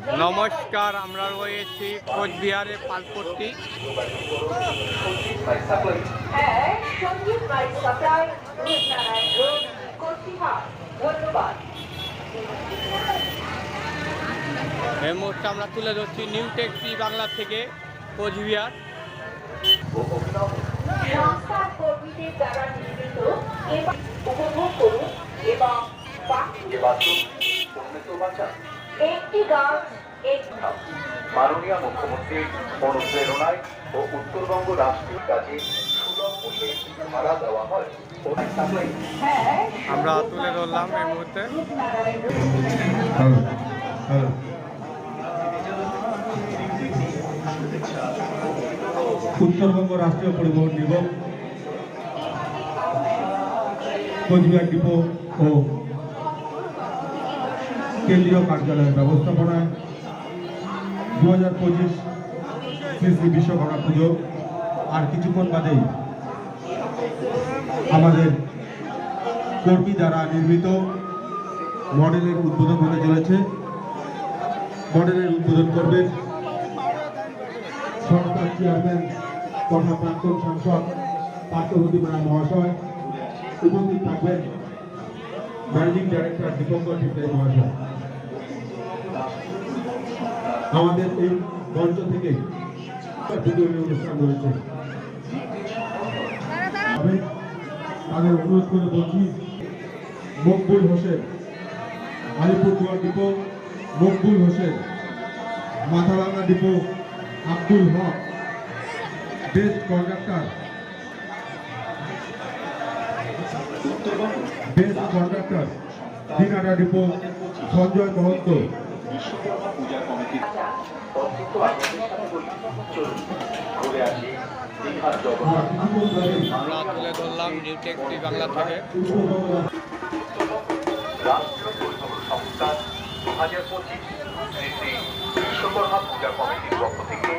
নমস্কার, আমরা রয়েছি কোচবিহারের পালপট্টি। এই মুহূর্তে আমরা তুলে ধরছি নিউ টেক্সি বাংলা থেকে কোচবিহার। মাননীয় মুখ্যমন্ত্রীর অনুপ্রেরণায় ও উত্তরবঙ্গ রাষ্ট্রীয় কাজে সুলভ মূল্যে ভাড়া দেওয়া হয়। আমরা তুলে ধরলাম এই মুহূর্তে। উত্তরবঙ্গ রাষ্ট্রীয় পরিবহন নিগম কোচবিহার ডিপো ও কেন্দ্রীয় কার্যালয়ের ব্যবস্থাপনায় 2025 শ্রী শ্রী বিশ্বকর্মা পুজো আর কিছুক্ষণ বাদেই আমাদের কর্মী দ্বারা নির্মিত মডেলের উদ্বোধন হতে চলেছে। মডেলের উদ্বোধন করবেন সরকার চেয়ারম্যান তথা প্রাক্তন সাংসদ পার্থপ্রতিম রায় মহাশয়। উপস্থিত থাকবেন ম্যানেজিং ডাইরেক্টর দীপঙ্কর টিপরাই মহাশয়। আমাদের এই মঞ্চ থেকে ভিডিও অনুষ্ঠান রয়েছে, তাদের অনুরোধ করে বলছি Maqbool Hossain, Alipurduar depot Maqbool Hossain, Mathabhanga depot Abdul Haque, best conductor Dinhata depot Sanjay Mahanta. আমরা তুলে ধরলাম নিউ টেক্সি বাংলা থেকে। রাষ্ট্রীয় পরিবহন সংস্থা 2025 শ্রী শ্রী বিশ্বকর্মা পূজা কমিটির পক্ষ থেকে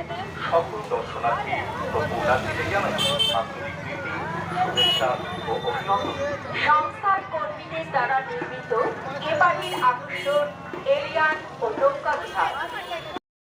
সকল দর্শনার্থী ও পূজার্থীদের জানাই আন্তরিক প্রীতি, শুভেচ্ছা ও অভিনন্দন। সংস্থার কর্মীদের দ্বারা নির্মিত এবারের আকর্ষণ এলিয়ান ও নৌকা বিহার।